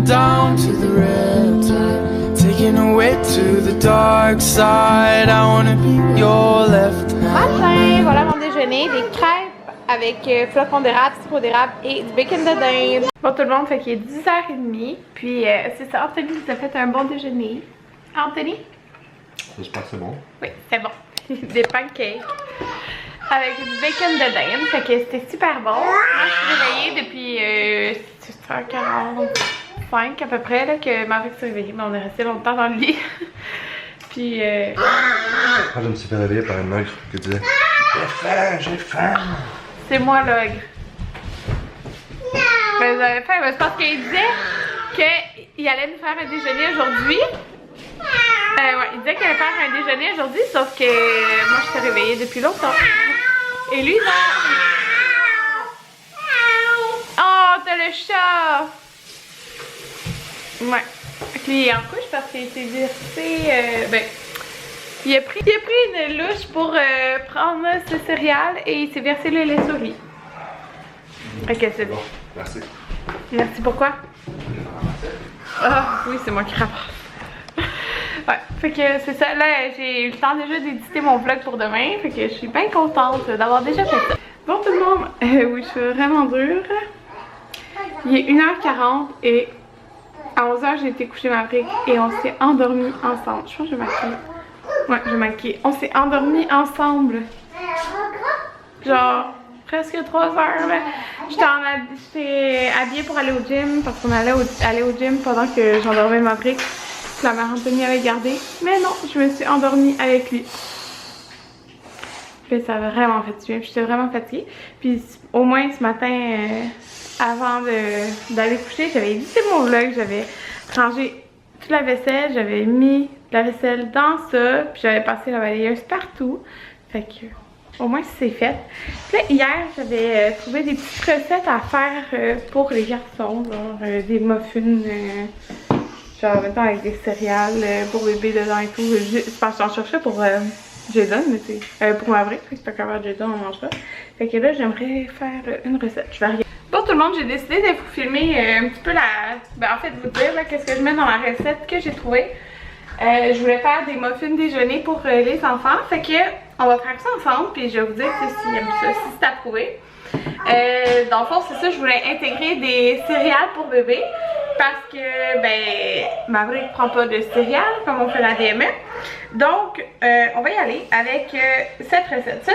down to the riptide, taking away to the dark side. I wanna be your left hand. Matin, voilà mon déjeuner, des crêpes avec flocons d'érable, sirop d'érable et du bacon de dinde. Bon tout le monde, fait qu'il est 10h30, puis c'est ça, Anthony nous a fait un bon déjeuner. Anthony? J'espère que c'est bon. Oui, c'est bon. Des pancakes avec du bacon de dinde, fait que c'était super bon. Moi je suis réveillée depuis 6h45 à peu près là, que Marie s'est réveillée, mais on est resté longtemps dans le lit. Puis je me suis fait réveiller par une ogre qui disait j'ai faim. C'est moi l'ogre. Ben, j'avais faim, mais c'est parce qu'il disait qu'il allait nous faire un déjeuner aujourd'hui. Ouais, il disait qu'il allait faire un déjeuner aujourd'hui, sauf que moi je suis réveillée depuis longtemps. Et lui, non. Oh, t'as le chat! Ouais. Lui, il est en couche parce qu'il s'est versé. Ben, il a pris une louche pour prendre ce céréales et il s'est versé le lait sur lui. Ok, c'est bon. Merci. Merci, pourquoi? Ah, oui, c'est moi qui ramasse. Ouais, fait que c'est ça. Là, j'ai eu le temps déjà d'éditer mon vlog pour demain. Fait que je suis bien contente d'avoir déjà fait ça. Bon, tout le monde, oui, je suis vraiment dure. Il est 1h40 et à 11h, j'ai été coucher Maverick et on s'est endormis ensemble. Je pense que je vais maquiller. Ouais, je vais maquiller. On s'est endormis ensemble. Genre, presque 3 heures, là. J'étais habillée pour aller au gym parce qu'on allait aller au gym pendant que j'endormais Maverick. La mère Anthony avait gardé. Mais non, je me suis endormie avec lui. Puis ça a vraiment fait du bien. Puis j'étais vraiment fatiguée. Puis au moins ce matin, avant d'aller coucher, j'avais édité mon vlog. J'avais rangé toute la vaisselle. J'avais mis la vaisselle dans ça. Puis j'avais passé la balayeuse partout. Fait que au moins c'est fait. Puis là, hier, j'avais trouvé des petites recettes à faire pour les garçons. Genre des muffins. Genre maintenant avec des céréales pour bébé dedans et tout. C'est parce que j'en cherchais pour Jaden, mais c'est pour Maverick, c'est pas qu'à Jaden on mange ça. Fait que là j'aimerais faire une recette. Je vais regarder. Bon tout le monde, j'ai décidé de vous filmer un petit peu en fait vous dire qu'est-ce que je mets dans la recette que j'ai trouvée. Je voulais faire des muffins déjeuner pour les enfants. Fait que on va faire ça ensemble puis je vais vous dire si j'aime ça, si c'est approuvé. Dans le fond c'est ça, je voulais intégrer des céréales pour bébé. Parce que, ben, Maverick prend pas de céréales comme on fait la DME. Donc, on va y aller avec cette recette. Ça,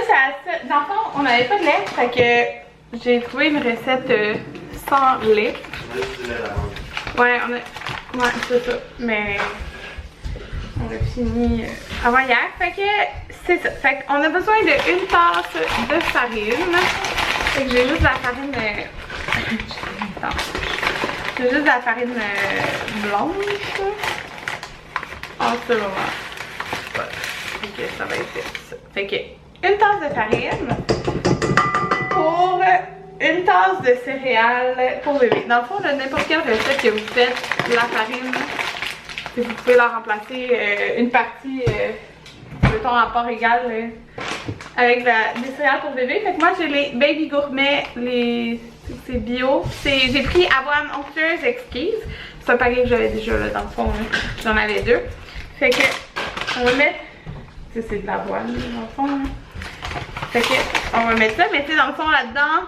dans le fond, on n'avait pas de lait. Fait que j'ai trouvé une recette sans lait. Ouais, ouais, c'est ça. Mais on a fini avant hier. Fait que c'est ça. Fait qu'on a besoin d'une tasse de farine. Fait que j'ai juste la farine. J'ai juste de la farine blanche en ce moment. Voilà. Ok, ça va être ça. Fait que une tasse de farine pour une tasse de céréales pour bébé. Dans le fond, de n'importe quelle recette que vous faites, la farine, vous pouvez la remplacer une partie, mettons en part égale avec des céréales pour bébé. Fait que moi j'ai les Baby Gourmet, c'est bio. J'ai pris avoine onctueuse exquise. C'est un paquet que j'avais déjà là dans le fond. J'en avais 2. Fait que on va mettre. C'est de l'avoine dans le fond. Fait que on va mettre ça. Mettez dans le fond là-dedans.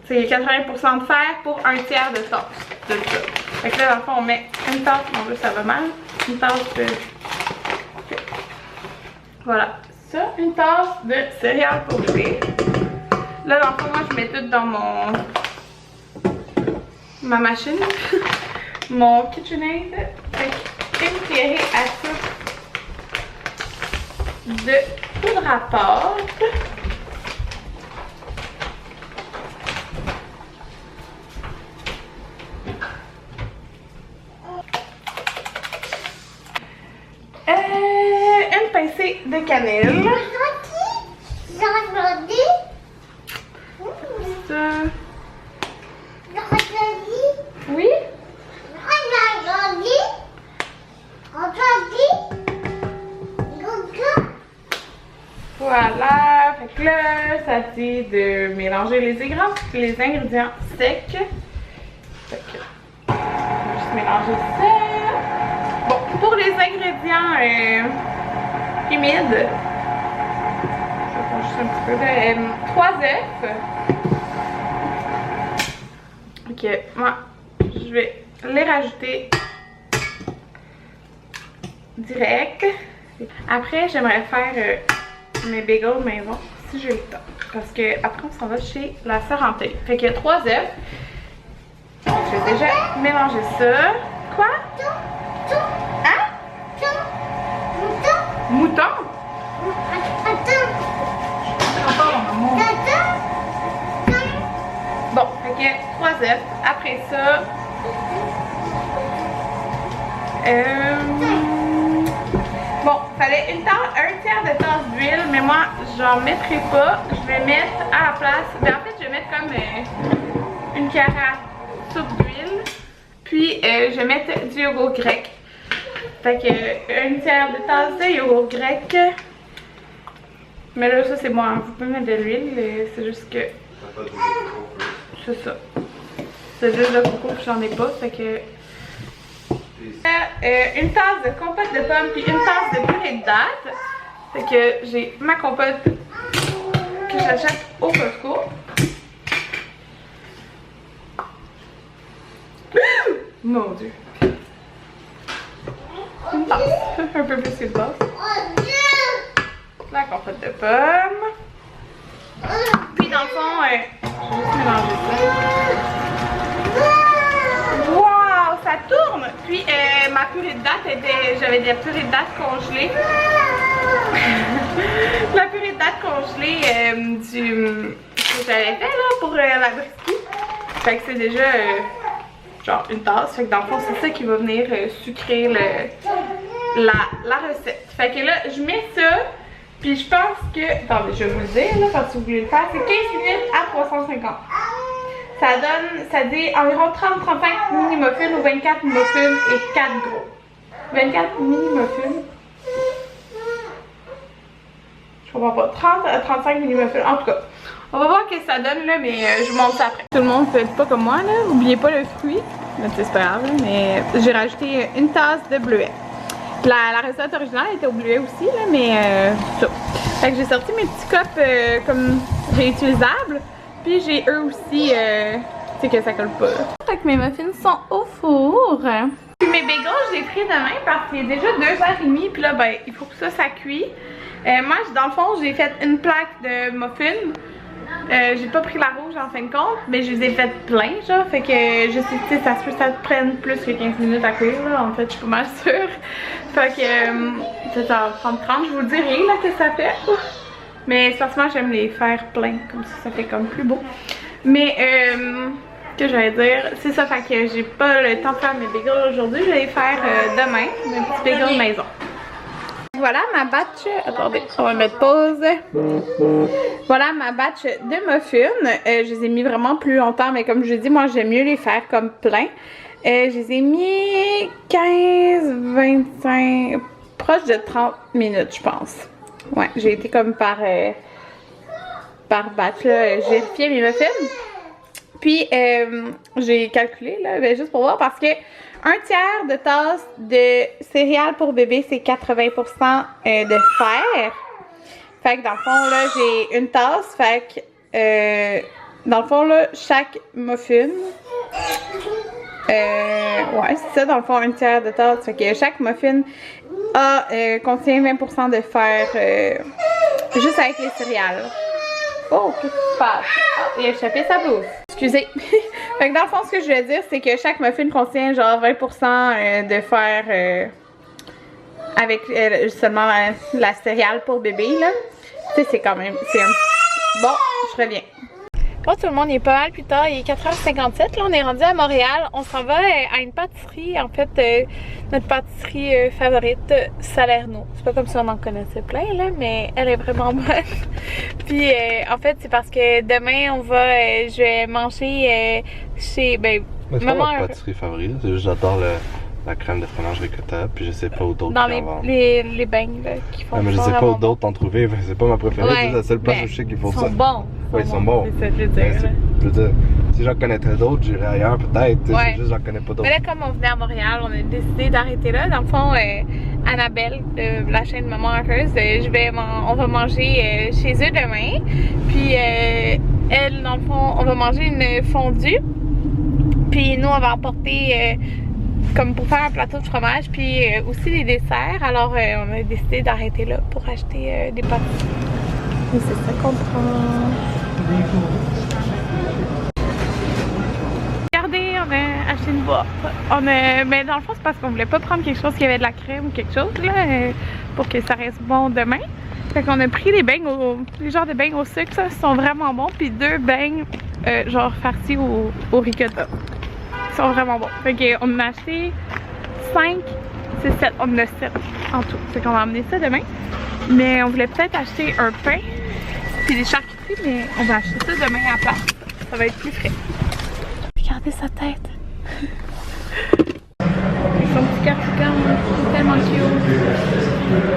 C'est 80% de fer pour un tiers de tasse de ça. Fait que là dans le fond on met une tasse. Bon là ça va mal. Une tasse de. Voilà. Ça, une tasse de céréales pour bébé. Là, dans le fond, moi, je mets tout dans ma machine, mon KitchenAid. Fait une cuillerée à soupe de poudre à pâte. Une pincée de cannelle. Oui? Voilà, fait que là, ça c'est de mélanger les ingrédients secs. mélanger ça. Bon, pour les ingrédients humides, je vais juste un petit peu là. 3 œufs. Ok, moi, je vais les rajouter direct. Après, j'aimerais faire mes bagels maison si j'ai le temps. Parce que après, on s'en va chez la sœur en thé. Fait que 3 œufs. Je vais déjà mélanger ça. Quoi? Hein? Mouton? Bon, fait que 3 œufs. Après ça, bon, fallait un tiers de tasse d'huile, mais moi, j'en mettrai pas. Je vais mettre à la place. Ben, en fait, je vais mettre comme une cuillère à soupe d'huile. Puis, je vais mettre du yogourt grec. Fait que un tiers de tasse de yogourt grec. Mais là, ça, c'est moi. Vous pouvez mettre de l'huile, c'est juste que. C'est ça. C'est juste de coco, puis j'en ai pas. Fait que. Une tasse de compote de pommes puis une tasse de purée de dattes. Fait que j'ai ma compote que j'achète au Costco. Mon Dieu. Une tasse. Un peu plus qu'une tasse. La compote de pommes. Puis dans le fond, je vais juste mélanger ça. Wow, ça tourne! Puis ma purée de dattes j'avais des purées de dattes congelées. La purée de dattes congelée que j'avais fait là pour la brisky. Fait que c'est déjà genre une tasse. Fait que dans le fond, c'est ça qui va venir sucrer la recette. Fait que là, je mets ça. Puis je pense que. Attendez, je vais vous le dire là, quand vous voulez le faire. C'est 15 minutes à 350. Ça dit environ 30-35 mini-muffins ou 24 muffins et 4 gros. 24 mini-muffins. Je comprends pas. 30 à 35 mini-muffins. En tout cas, on va voir ce que ça donne là, mais je vous montre ça après. Tout le monde ne fait pas comme moi là. N'oubliez pas le fruit. C'est pas grave, mais j'ai rajouté une tasse de bleuet. La recette originale était au bleuet aussi, là, mais ça. Fait que j'ai sorti mes petits copes comme réutilisables. Puis j'ai eux aussi, tu sais que ça colle pas. Fait que mes muffins sont au four. Puis mes bagels, je les ferai demain parce qu'il est déjà 2h30. Puis là, ben, il faut que ça cuit. Moi, dans le fond, j'ai fait une plaque de muffins. J'ai pas pris la rouge en fin de compte, mais je les ai faites plein, genre. Fait que je sais, tu sais, ça se peut que ça te prenne plus que 15 minutes à cuire, là. En fait, je suis pas mal sûre. Fait que ça va prendre 30, je vous dirai, là, que ça fait. Mais c'est parce que moi, j'aime les faire plein, comme ça fait comme plus beau. Mais, que j'allais dire, c'est ça, fait que j'ai pas le temps de faire mes bagels aujourd'hui. Je vais les faire demain, mes petits bagels maison. Voilà ma batch, attendez, on va mettre pause. Voilà ma batch de muffins. Je les ai mis vraiment plus longtemps, mais comme je dis, moi j'aime mieux les faire comme plein. Je les ai mis 15, 25, proche de 30 minutes je pense. Ouais, j'ai été comme par batch là, j'ai vérifié mes muffins. Puis j'ai calculé là, juste pour voir parce que un tiers de tasse de céréales pour bébé, c'est 80% de fer. Fait que dans le fond, là, j'ai une tasse. Fait que, dans le fond, là, chaque muffin, ouais, c'est ça, dans le fond, un tiers de tasse. Fait que chaque muffin contient 20% de fer juste avec les céréales. Oh, qu'est-ce qui se passe? Oh, il a échappé sa bouffe. Excusez. Fait que dans le fond, ce que je voulais dire, c'est que chaque muffin contient genre 20% de fer avec seulement la céréale pour bébé, là. Tu sais, c'est quand même... Bon, je reviens. Bon, tout le monde, il est pas mal plus tard, il est 4h57, là, on est rendu à Montréal. On s'en va à une pâtisserie, en fait, notre pâtisserie favorite, Salerno. C'est pas comme si on en connaissait plein, là, mais elle est vraiment bonne. Puis, en fait, c'est parce que demain, je vais manger chez, ben, mais c'est pas ma pâtisserie favorite, c'est juste j'adore la crème de fromage ricotta, puis je sais pas où d'autres dans les beignes, là, qui font mais je sais pas où d'autres en trouver, c'est pas ma préférée, ouais, c'est la seule place où je sais qu'ils font ça. Ils sont bons, Ouais, ils sont bons. C'est ça, je veux Mais dire. je veux dire, si j'en connaîtrais d'autres, j'irais ailleurs peut-être. Ouais. C'est juste j'en connais pas d'autres. Mais là, comme on venait à Montréal, on a décidé d'arrêter là. Dans le fond, Annabelle de la chaîne Maman Heureuse, on va manger chez eux demain. Puis elle, dans le fond, on va manger une fondue. Puis nous, on va emporter comme pour faire un plateau de fromage, puis aussi des desserts. Alors, on a décidé d'arrêter là pour acheter des pâtes. Et c'est ça qu'on prend. Regardez, on a acheté une boîte. Mais dans le fond, c'est parce qu'on voulait pas prendre quelque chose qui avait de la crème ou quelque chose, là, pour que ça reste bon demain. Fait qu'on a pris les beignes, les genres de beignes au sucre, ça, sont vraiment bons. Puis 2 beignes, genre farcis au ricotta. Ils sont vraiment bons. Fait qu'on en a acheté 5, c'est 7. On en a 7 en tout. Fait qu'on va emmener ça demain. Mais on voulait peut-être acheter un pain, puis des charcuteries, mais on va acheter ça demain à la place. Ça va être plus frais. Regardez sa tête. Son petit cardigan, tellement cute.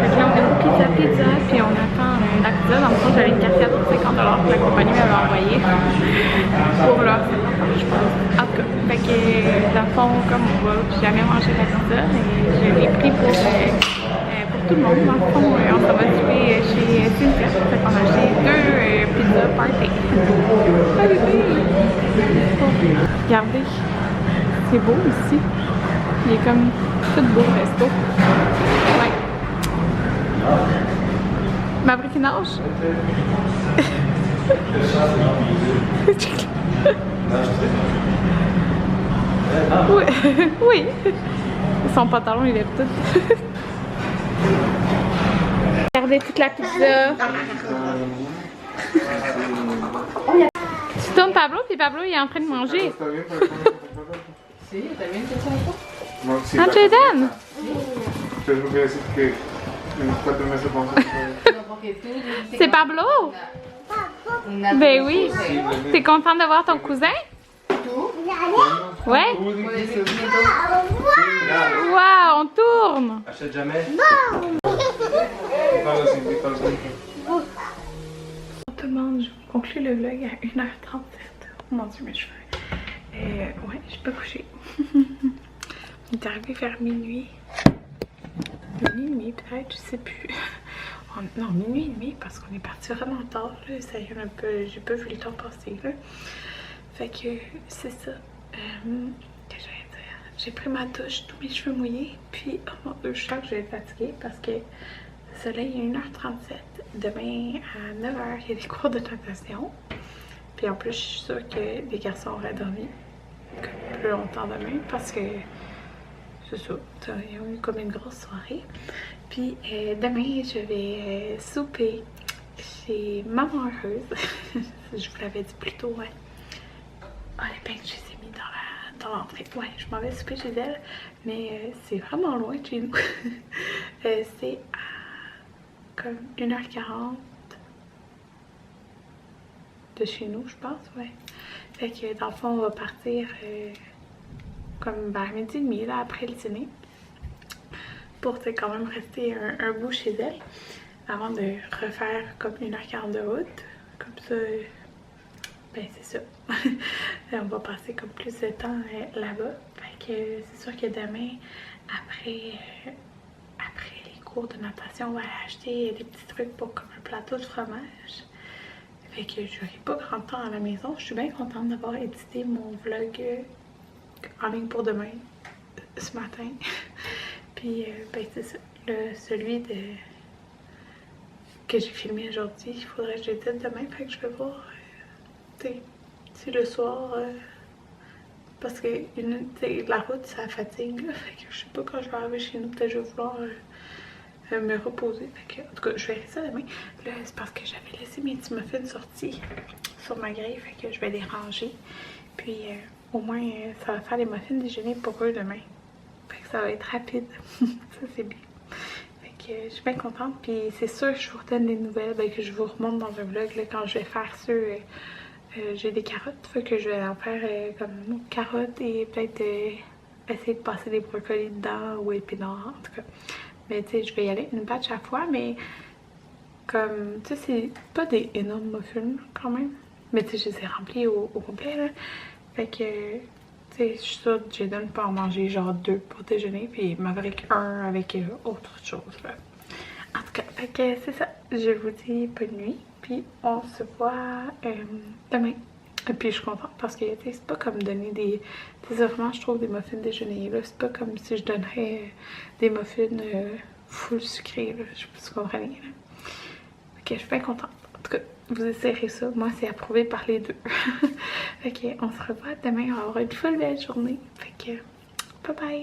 Fait que là, on a une pizza, puis on attend la pizza. Dans le fond, j'avais une carte cadeau de 50$ que la compagnie m'avait envoyée pour leur 50$, je pense. En tout cas, fait que dans le fond, comme on va jamais manger la pizza, mais je l'ai pris pour tout le monde. Dans le fond, on s'en va souper chez Cynthia. Fait qu'on a acheté 2 pizzas party. Regardez, c'est beau ici. Il est comme tout beau le resto. Ouais. Ma briquinage. Oui. Oui. Son pantalon, il est tout. Regardez toute la pizza. Tu tournes Pablo, puis Pablo, il est en train de manger. Ah, Jaden! C'est Pablo? Ben oui. T'es contente de voir ton cousin? Ouais? Wow, on tourne! Achète jamais? On te demande, je conclue le vlog à 1h37. Oh mon dieu, mes cheveux. Ouais, j'ai pas couché. On est arrivé vers minuit. Minuit peut-être, je sais plus. Non, minuit et demi parce qu'on est parti vraiment tard. Là. Ça y est un peu, j'ai pas vu le temps passer. Là. Fait que c'est ça. Que j'allais dire. J'ai pris ma douche, tous mes cheveux mouillés. Puis, oh mon dieu, je sens que je vais être fatiguée parce que le soleil est 1h37. Demain à 9h, il y a des cours de natation. Puis en plus, je suis sûre que les garçons auraient dormi plus longtemps demain parce que c'est ça, ils ont eu comme une grosse soirée. Puis demain, je vais souper chez Maman Heureuse. Je vous l'avais dit plus tôt, ouais. Ah, les beignes, je les ai mis dans l'entrée. Ouais, je m'en vais souper chez elle, mais c'est vraiment loin de chez nous. C'est à comme 1h40 de chez nous, je pense, ouais. Fait que dans le fond, on va partir comme vers midi et demi, là, après le dîner, pour quand même rester un bout chez elle, avant de refaire comme 1h40 de route. Comme ça, ben c'est ça. On va passer comme plus de temps là-bas. Fait que c'est sûr que demain, après les cours de natation, on va aller acheter des petits trucs pour comme un plateau de fromage. Fait que j'aurai pas grand temps à la maison. Je suis bien contente d'avoir édité mon vlog en ligne pour demain, ce matin. Puis, ben c'est ça. Celui que j'ai filmé aujourd'hui, il faudrait que j'édite demain. Fait que je vais voir, si le soir, parce que la route, ça fatigue. Là, fait que je sais pas quand je vais arriver chez nous, peut-être je vais vouloir me reposer. Fait que, en tout cas, je verrai ça demain. Là, c'est parce que j'avais laissé mes petits muffins sortis sur ma grille. Fait que je vais les ranger. Puis, au moins, ça va faire les muffins déjeuner pour eux demain. Fait que ça va être rapide. Ça, c'est bien. Fait que je suis bien contente. Puis, c'est sûr que je vous redonne des nouvelles. Ben, que je vous remonte dans un vlog là, quand je vais faire ceux. J'ai des carottes. Fait que je vais en faire comme carottes et peut-être essayer de passer des brocolis dedans ou épinards en tout cas. Mais tu sais, je vais y aller une batch à la fois, mais comme, tu sais, c'est pas des énormes muffins quand même. Mais tu sais, je les ai remplis au complet, là. Fait que, tu sais, je suis sûre que Jaden peut en manger genre 2 pour déjeuner, puis Maverick 1 avec autre chose, là. En tout cas, fait que c'est ça. Je vous dis bonne nuit, puis on se voit demain. Et puis je suis contente parce que, tu sais, c'est pas comme donner des offrandes, je trouve, des muffins déjeuner, là. C'est pas comme si je donnerais des muffins full sucrés, là. Je sais pas si vous comprenez, là. Fait que je suis bien contente. En tout cas, vous essayerez ça. Moi, c'est approuvé par les deux. Fait que on se revoit demain. On va avoir une full belle journée. Fait que, bye bye!